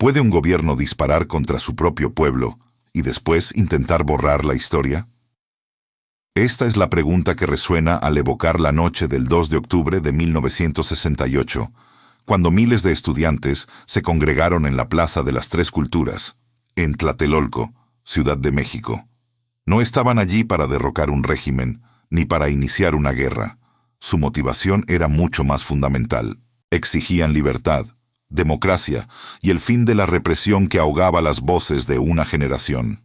¿Puede un gobierno disparar contra su propio pueblo y después intentar borrar la historia? Esta es la pregunta que resuena al evocar la noche del 2 de octubre de 1968, cuando miles de estudiantes se congregaron en la Plaza de las Tres Culturas, en Tlatelolco, Ciudad de México. No estaban allí para derrocar un régimen, ni para iniciar una guerra. Su motivación era mucho más fundamental. Exigían libertad, democracia y el fin de la represión que ahogaba las voces de una generación.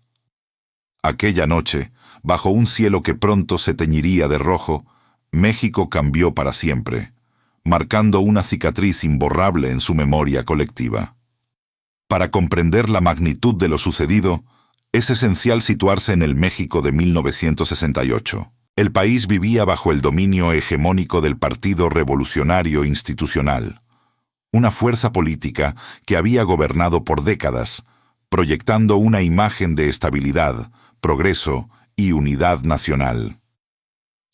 Aquella noche, bajo un cielo que pronto se teñiría de rojo, México cambió para siempre, marcando una cicatriz imborrable en su memoria colectiva. Para comprender la magnitud de lo sucedido, es esencial situarse en el México de 1968. El país vivía bajo el dominio hegemónico del Partido Revolucionario Institucional, una fuerza política que había gobernado por décadas, proyectando una imagen de estabilidad, progreso y unidad nacional.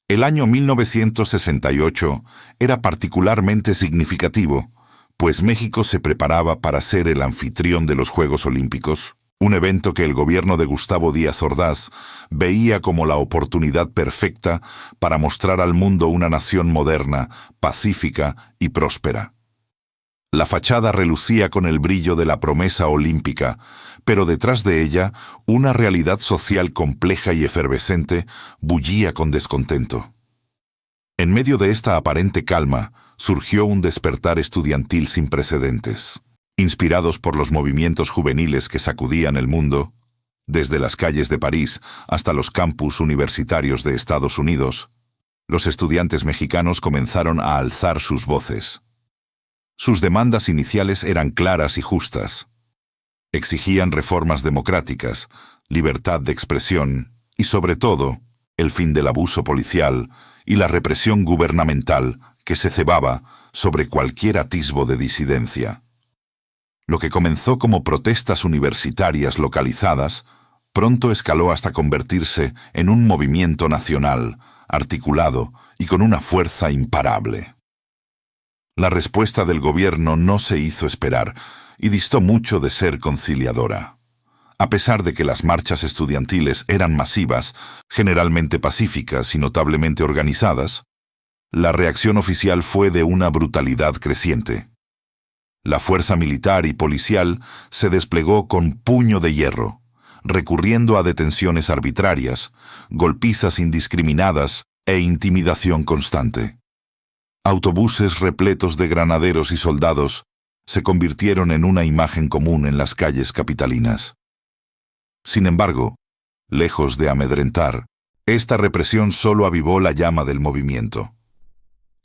El año 1968 era particularmente significativo, pues México se preparaba para ser el anfitrión de los Juegos Olímpicos, un evento que el gobierno de Gustavo Díaz Ordaz veía como la oportunidad perfecta para mostrar al mundo una nación moderna, pacífica y próspera. La fachada relucía con el brillo de la promesa olímpica, pero detrás de ella, una realidad social compleja y efervescente bullía con descontento. En medio de esta aparente calma, surgió un despertar estudiantil sin precedentes. Inspirados por los movimientos juveniles que sacudían el mundo, desde las calles de París hasta los campus universitarios de Estados Unidos, los estudiantes mexicanos comenzaron a alzar sus voces. Sus demandas iniciales eran claras y justas. Exigían reformas democráticas, libertad de expresión y, sobre todo, el fin del abuso policial y la represión gubernamental que se cebaba sobre cualquier atisbo de disidencia. Lo que comenzó como protestas universitarias localizadas, pronto escaló hasta convertirse en un movimiento nacional, articulado y con una fuerza imparable. La respuesta del gobierno no se hizo esperar y distó mucho de ser conciliadora. A pesar de que las marchas estudiantiles eran masivas, generalmente pacíficas y notablemente organizadas, la reacción oficial fue de una brutalidad creciente. La fuerza militar y policial se desplegó con puño de hierro, recurriendo a detenciones arbitrarias, golpizas indiscriminadas e intimidación constante. Autobuses repletos de granaderos y soldados se convirtieron en una imagen común en las calles capitalinas. Sin embargo, lejos de amedrentar, esta represión solo avivó la llama del movimiento.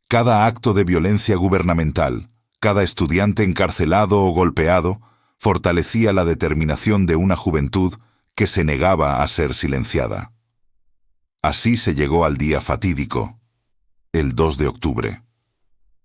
Cada acto de violencia gubernamental, cada estudiante encarcelado o golpeado, fortalecía la determinación de una juventud que se negaba a ser silenciada. Así se llegó al día fatídico, el 2 de octubre.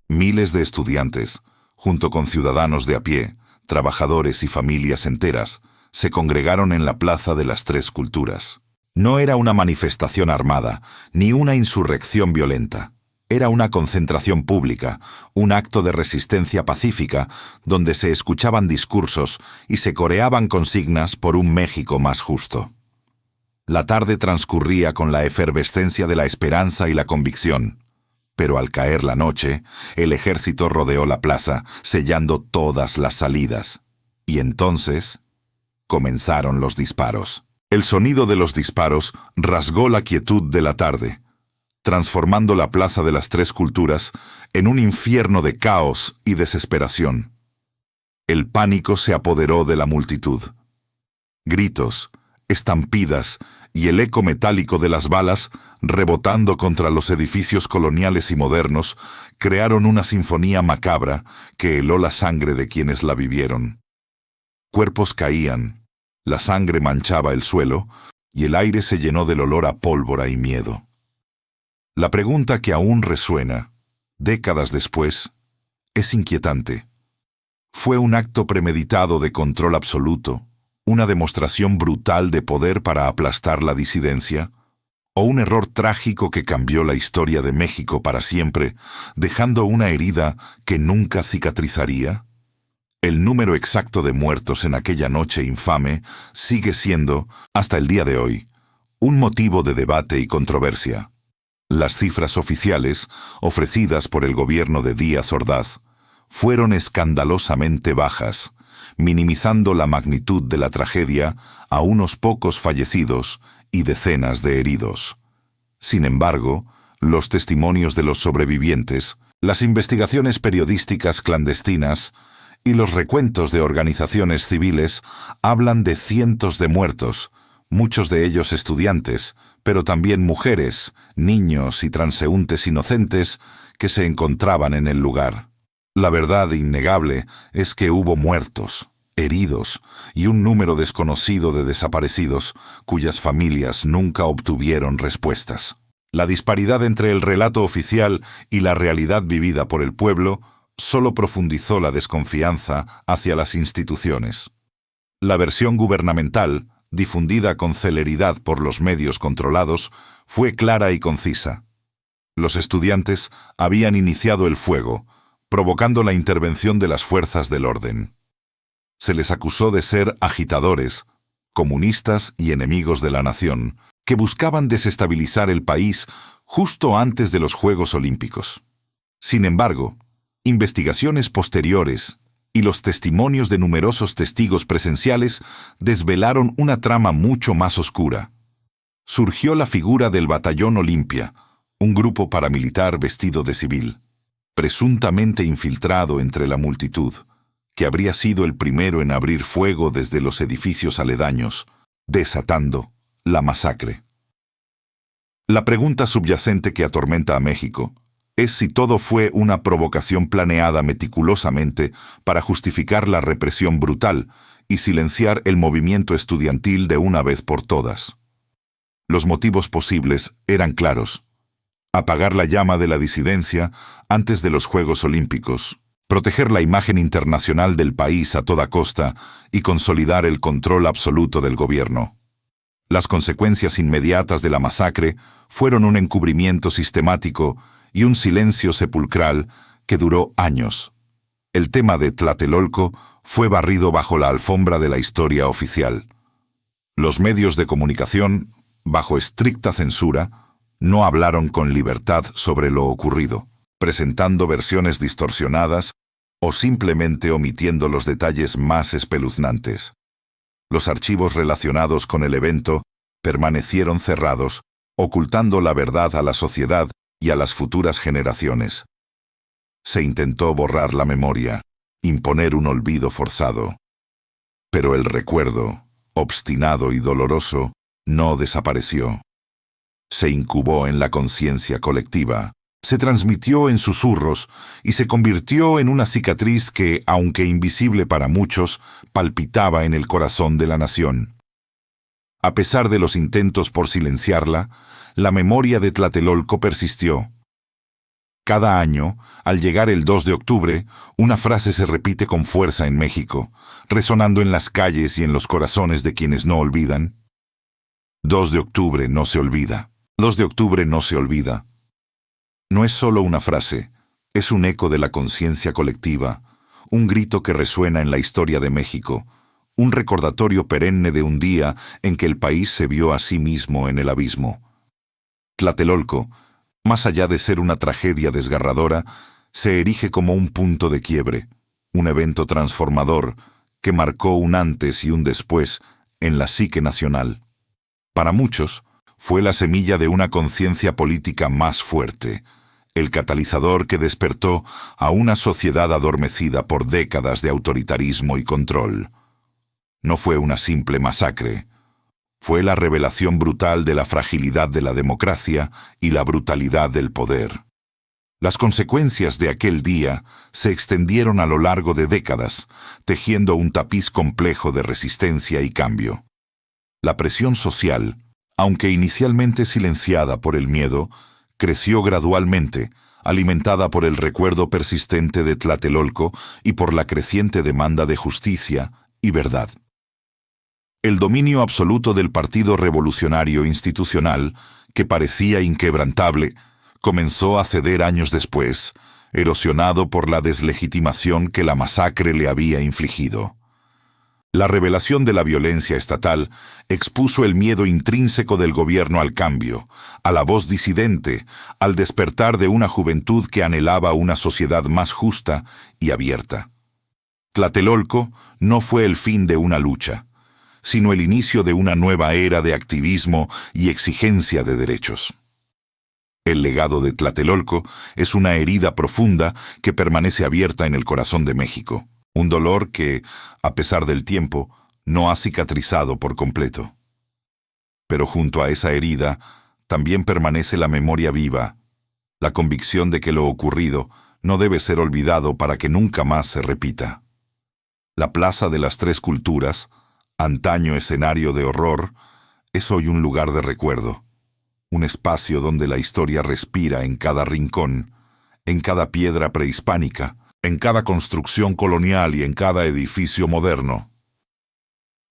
Miles de estudiantes, junto con ciudadanos de a pie, trabajadores y familias enteras, se congregaron en la Plaza de las Tres Culturas. No era una manifestación armada, ni una insurrección violenta. Era una concentración pública, un acto de resistencia pacífica, donde se escuchaban discursos y se coreaban consignas por un México más justo. La tarde transcurría con la efervescencia de la esperanza y la convicción. Pero al caer la noche, el ejército rodeó la plaza, sellando todas las salidas. Y entonces comenzaron los disparos. El sonido de los disparos rasgó la quietud de la tarde, transformando la Plaza de las Tres Culturas en un infierno de caos y desesperación. El pánico se apoderó de la multitud. Gritos, estampidas y el eco metálico de las balas, rebotando contra los edificios coloniales y modernos, crearon una sinfonía macabra que heló la sangre de quienes la vivieron. Cuerpos caían, la sangre manchaba el suelo y el aire se llenó del olor a pólvora y miedo. La pregunta que aún resuena, décadas después, es inquietante. ¿Fue un acto premeditado de control absoluto, una demostración brutal de poder para aplastar la disidencia, o un error trágico que cambió la historia de México para siempre, dejando una herida que nunca cicatrizaría? El número exacto de muertos en aquella noche infame sigue siendo, hasta el día de hoy, un motivo de debate y controversia. Las cifras oficiales, ofrecidas por el gobierno de Díaz Ordaz, fueron escandalosamente bajas, minimizando la magnitud de la tragedia a unos pocos fallecidos y decenas de heridos. Sin embargo, los testimonios de los sobrevivientes, las investigaciones periodísticas clandestinas y los recuentos de organizaciones civiles hablan de cientos de muertos, muchos de ellos estudiantes, pero también mujeres, niños y transeúntes inocentes que se encontraban en el lugar. La verdad innegable es que hubo muertos, heridos y un número desconocido de desaparecidos cuyas familias nunca obtuvieron respuestas. La disparidad entre el relato oficial y la realidad vivida por el pueblo solo profundizó la desconfianza hacia las instituciones. La versión gubernamental, difundida con celeridad por los medios controlados, fue clara y concisa. Los estudiantes habían iniciado el fuego, provocando la intervención de las fuerzas del orden. Se les acusó de ser agitadores, comunistas y enemigos de la nación, que buscaban desestabilizar el país justo antes de los Juegos Olímpicos. Sin embargo, investigaciones posteriores y los testimonios de numerosos testigos presenciales desvelaron una trama mucho más oscura. Surgió la figura del Batallón Olimpia, un grupo paramilitar vestido de civil, presuntamente infiltrado entre la multitud, que habría sido el primero en abrir fuego desde los edificios aledaños, desatando la masacre. La pregunta subyacente que atormenta a México es si todo fue una provocación planeada meticulosamente para justificar la represión brutal y silenciar el movimiento estudiantil de una vez por todas. Los motivos posibles eran claros: apagar la llama de la disidencia antes de los Juegos Olímpicos, proteger la imagen internacional del país a toda costa y consolidar el control absoluto del gobierno. Las consecuencias inmediatas de la masacre fueron un encubrimiento sistemático y un silencio sepulcral que duró años. El tema de Tlatelolco fue barrido bajo la alfombra de la historia oficial. Los medios de comunicación, bajo estricta censura, no hablaron con libertad sobre lo ocurrido, presentando versiones distorsionadas o simplemente omitiendo los detalles más espeluznantes. Los archivos relacionados con el evento permanecieron cerrados, ocultando la verdad a la sociedad y a las futuras generaciones. Se intentó borrar la memoria, imponer un olvido forzado. Pero el recuerdo, obstinado y doloroso, no desapareció. Se incubó en la conciencia colectiva, se transmitió en susurros y se convirtió en una cicatriz que, aunque invisible para muchos, palpitaba en el corazón de la nación. A pesar de los intentos por silenciarla, la memoria de Tlatelolco persistió. Cada año, al llegar el 2 de octubre, una frase se repite con fuerza en México, resonando en las calles y en los corazones de quienes no olvidan. 2 de octubre no se olvida. 2 de octubre no se olvida. No es solo una frase, es un eco de la conciencia colectiva, un grito que resuena en la historia de México, un recordatorio perenne de un día en que el país se vio a sí mismo en el abismo. Tlatelolco, más allá de ser una tragedia desgarradora, se erige como un punto de quiebre, un evento transformador que marcó un antes y un después en la psique nacional. Para muchos, fue la semilla de una conciencia política más fuerte, el catalizador que despertó a una sociedad adormecida por décadas de autoritarismo y control. No fue una simple masacre, fue la revelación brutal de la fragilidad de la democracia y la brutalidad del poder. Las consecuencias de aquel día se extendieron a lo largo de décadas, tejiendo un tapiz complejo de resistencia y cambio. La presión social, aunque inicialmente silenciada por el miedo, creció gradualmente, alimentada por el recuerdo persistente de Tlatelolco y por la creciente demanda de justicia y verdad. El dominio absoluto del Partido Revolucionario Institucional, que parecía inquebrantable, comenzó a ceder años después, erosionado por la deslegitimación que la masacre le había infligido. La revelación de la violencia estatal expuso el miedo intrínseco del gobierno al cambio, a la voz disidente, al despertar de una juventud que anhelaba una sociedad más justa y abierta. Tlatelolco no fue el fin de una lucha, sino el inicio de una nueva era de activismo y exigencia de derechos. El legado de Tlatelolco es una herida profunda que permanece abierta en el corazón de México. Un dolor que, a pesar del tiempo, no ha cicatrizado por completo. Pero junto a esa herida, también permanece la memoria viva, la convicción de que lo ocurrido no debe ser olvidado para que nunca más se repita. La Plaza de las Tres Culturas, antaño escenario de horror, es hoy un lugar de recuerdo, un espacio donde la historia respira en cada rincón, en cada piedra prehispánica, en cada construcción colonial y en cada edificio moderno.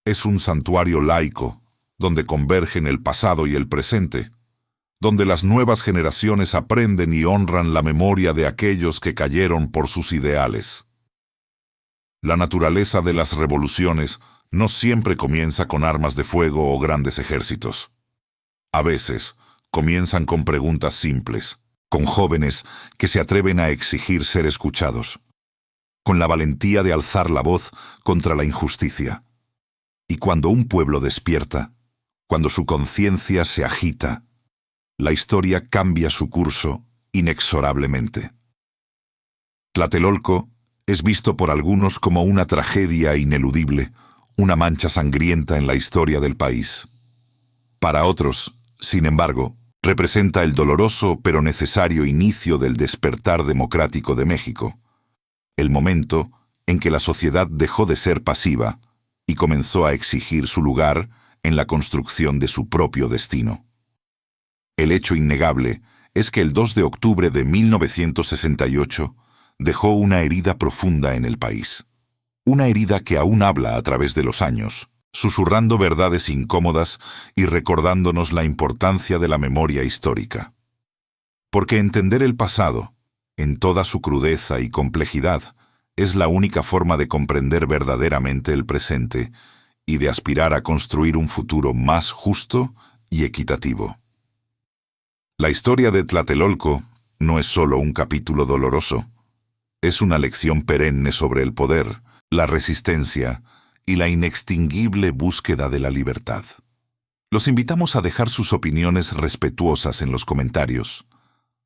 Es un santuario laico, donde convergen el pasado y el presente, donde las nuevas generaciones aprenden y honran la memoria de aquellos que cayeron por sus ideales. La naturaleza de las revoluciones no siempre comienza con armas de fuego o grandes ejércitos. A veces, comienzan con preguntas simples, con jóvenes que se atreven a exigir ser escuchados, con la valentía de alzar la voz contra la injusticia. Y cuando un pueblo despierta, cuando su conciencia se agita, la historia cambia su curso inexorablemente. Tlatelolco es visto por algunos como una tragedia ineludible, una mancha sangrienta en la historia del país. Para otros, sin embargo, representa el doloroso pero necesario inicio del despertar democrático de México, el momento en que la sociedad dejó de ser pasiva y comenzó a exigir su lugar en la construcción de su propio destino. El hecho innegable es que el 2 de octubre de 1968 dejó una herida profunda en el país. Una herida que aún habla a través de los años, susurrando verdades incómodas y recordándonos la importancia de la memoria histórica. Porque entender el pasado, en toda su crudeza y complejidad, es la única forma de comprender verdaderamente el presente y de aspirar a construir un futuro más justo y equitativo. La historia de Tlatelolco no es solo un capítulo doloroso, es una lección perenne sobre el poder, la resistencia y la inextinguible búsqueda de la libertad. Los invitamos a dejar sus opiniones respetuosas en los comentarios,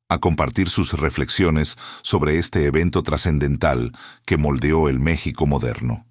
a compartir sus reflexiones sobre este evento trascendental que moldeó el México moderno.